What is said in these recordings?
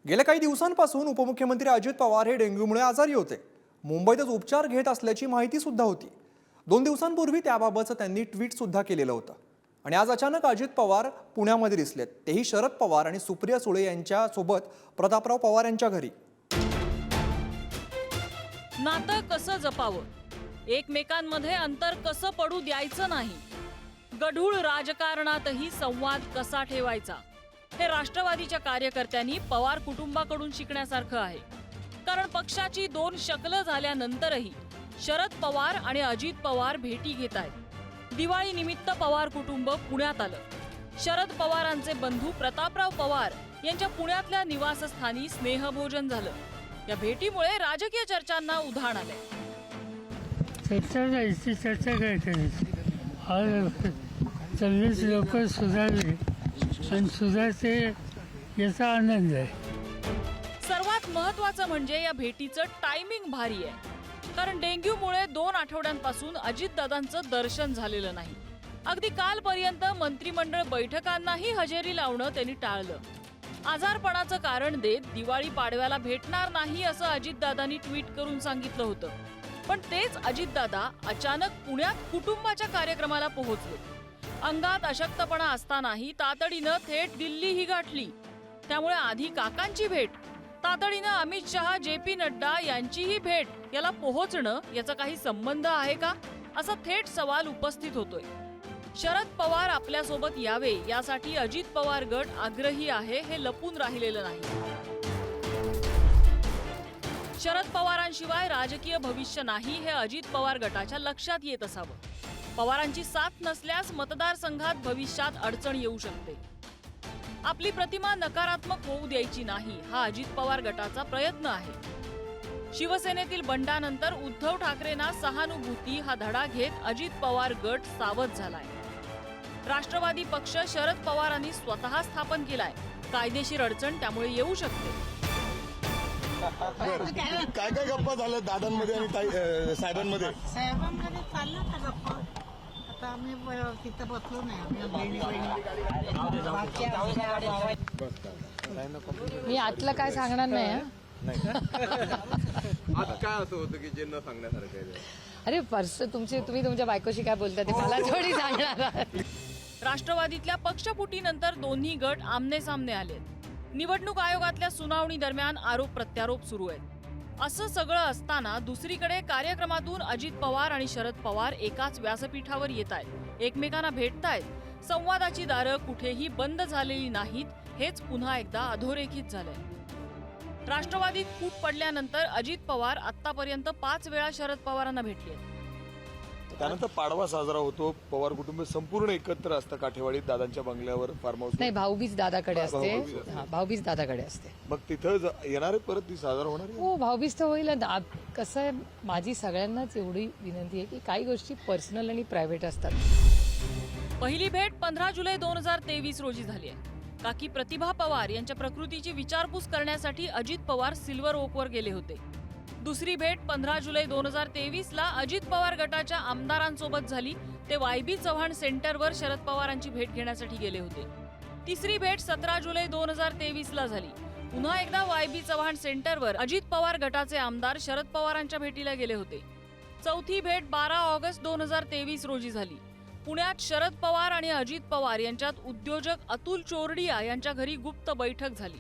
गेल्या काही दिवसांपासून उपमुख्यमंत्री अजित पवार हे डेंग्यूमुळे आजारी होते. मुंबईतच उपचार घेत असल्याची माहिती सुद्धा होती. 2 दिवसांपूर्वी त्याबाबतचं त्यांनी ट्विट सुद्धा केलेलं होतं. आणि आज अचानक अजित पवार पुण्यामध्ये दिसलेत, तेही शरद पवार आणि सुप्रिया सुळे यांच्या सोबत प्रतापराव पवार यांच्या घरी. नातं कसं जपावं, एकमेकांमध्ये अंतर कसं पडू द्यायचं नाही, गढूळ राजकारणातही संवाद कसा ठेवायचा, हे राष्ट्रवादीच्या कार्यकर्त्यांनी पवार कुटुंबाकडून शिकण्यासारखं आहे. कारण पक्षाची 2 शकलं झाल्यानंतरही शरद पवार आणि अजित पवार भेटी घेत आहेत. दिवाळी निमित्त पवार कुटुंब पुण्यात आलं. शरद पवारांचे बंधू प्रतापराव पवार यांच्या पुण्यातल्या निवासस्थानी स्नेहभोजन झालं. या भेटीमुळे राजकीय चर्चांना उधाण आले. चर्चा काय करायची. आज 40 लोक सुधारले आणि सुधारते याचा आनंद आहे. सर्वात महत्त्वाचं म्हणजे या भेटीचं टायमिंग भारी आहे. कारण डेंग्यूमुळे 2 आठवड्यांपासून अजितदादांचं दर्शन झालेलं नाही. अगदी कालपर्यंत मंत्रिमंडळ बैठकांनाही हजेरी लावणं त्यांनी टाळलं. आजारपणाचं कारण देत दिवाळी पाडव्याला भेटणार नाही असं अजितदादांनी ट्विट करून सांगितलं होतं. पण तेच अजितदादा अचानक पुण्यात कुटुंबाच्या कार्यक्रमाला पोहोचले. अंगात अशक्तपणा असतानाही तातडीनं थेट दिल्लीही गाठली. त्यामुळे आधी काकांची भेट, तातडीनं अमित शहा, JP नड्डा यांचीही भेट, याला पोहोचणं याचा काही संबंध आहे का, असा थेट सवाल उपस्थित होतोय. शरद पवार आपल्यासोबत यावे यासाठी अजित पवार गट आग्रही आहे, हे लपून राहिलेलं नाही. शरद पवारांशिवाय राजकीय भविष्य नाही, हे अजित पवार गटाच्या लक्षात येत असावं. पवारांची साथ नसल्यास मतदारसंघात भविष्यात अडचण येऊ शकते. आपली प्रतिमा नकारात्मक होऊ द्यायची नाही, हा अजित पवार गटाचा प्रयत्न आहे. शिवसेनेतील बंडानंतर उद्धव ठाकरेंना सहानुभूती हा धडा घेत अजित पवार गट सावध झालाय. राष्ट्रवादी पक्ष शरद पवारांनी स्वतः स्थापन केलाय. कायदेशीर अडचण त्यामुळे येऊ शकते. काय काय गप्पा झाल्या दादांमध्ये आणि साहेबांमध्ये चाललं का गप्पा. आता आम्ही तिथं बसलो नाही. मी आतलं काय सांगणार नाही. आज काय असं होतं की जे न सांगण्यासारखं आहे. अरे तुम्ही तुमच्या बायकोशी काय बोलता ते मला थोडी सांगणार. राष्ट्रवादीतल्या पक्षफुटीनंतर दोन्ही गट आमने सामने आले. निवडणूक आयोगातल्या सुनावणी दरम्यान आरोप प्रत्यारोप सुरू आहेत. असं सगळं असताना दुसरीकडे कार्यक्रमातून अजित पवार आणि शरद पवार एकाच व्यासपीठावर येत आहेत, एकमेकांना भेटतायत. संवादाची दारं कुठेही बंद झालेली नाहीत, हेच पुन्हा एकदा अधोरेखित झालंय. राष्ट्रवादीत फूट पडल्यानंतर अजित पवार आतापर्यंत 5 वेळा शरद पवारांना भेटले. त्यानंतर पाडवा साजरा होतो. पवार कुटुंब संपूर्ण एकत्र असतं काठेवाडीत दादांच्या बंगल्यावर फार्म हाऊस. नाही, भाऊबीज दादाकडे असते. भाऊबीज दादाकडे असते. मग तिथं येणार आहे, परत ती साजरा होणार आहे. हो, भाऊबीज तर होईल. कसं आहे, माझी सगळ्यांनाच एवढी विनंती आहे की काही गोष्टी पर्सनल आणि प्रायव्हेट असतात. पहिली भेट 15 जुलै 2023 रोजी झाली आहे. काकी प्रतिभा पवार यांच्या प्रकृतीची विचारपूस करण्यासाठी अजित पवार सिल्वर ओकवर गेले होते. दुसरी भेट 15 जुलै 2023ला अजित पवार गटाच्या आमदारांसोबत झाली. ते YB चव्हाण सेंटरवर शरद पवारांची भेट घेण्यासाठी गेले होते. तिसरी भेट 17 जुलै 2023ला झाली. पुन्हा एकदा YB चव्हाण सेंटरवर अजित पवार गटाचे आमदार शरद पवारांच्या भेटीला गेले होते. चौथी भेट 12 ऑगस्ट 2023 रोजी झाली. पुण्यात शरद पवार आणि अजित पवार यांच्यात उद्योजक अतुल चोरडिया यांच्या घरी गुप्त बैठक झाली.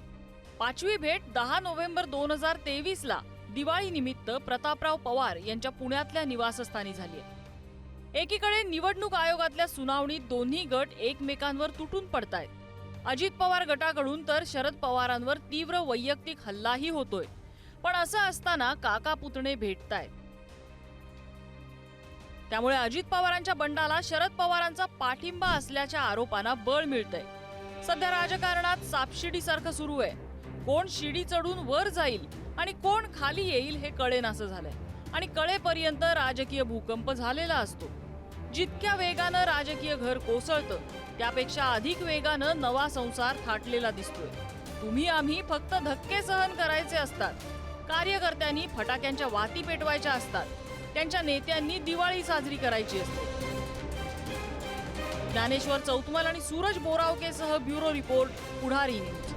पाचवी भेट 10 नोव्हेंबर 2023ला दिवाळी निमित्त प्रतापराव पवार यांच्या पुण्यातल्या निवासस्थानी झाली आहे. एकीकडे निवडणूक आयोगातल्या सुनावणीत दोन्ही गट एकमेकांवर तुटून पडतायत. अजित पवार गटाकडून तर शरद पवारांवर तीव्र वैयक्तिक हल्लाही होतोय. पण असं असताना काका पुतणे भेटतायत. त्यामुळे अजित पवारांच्या बंडाला शरद पवारांचा पाठिंबा असल्याच्या आरोपांना बळ मिळतंय. सध्या राजकारणात सापशिडीसारखं सुरू आहे. कोण शिडी चढून वर जाईल आणि कोण खाली येईल हे कळेनासं झालंय. आणि कळेपर्यंत राजकीय भूकंप झालेला असतो. जितक्या वेगानं राजकीय घर कोसळतं त्यापेक्षा अधिक वेगानं नवा संसार थाटलेला दिसतोय. तुम्ही आम्ही फक्त धक्के सहन करायचे असतात. कार्यकर्त्यांनी फटाक्यांच्या वाती पेटवायच्या असतात. त्यांच्या नेत्यांनी दिवाळी साजरी करायची असते. ज्ञानेश्वर चौतमल आणि सूरज बोरावकेसह ब्युरो रिपोर्ट, पुढारी न्यूज.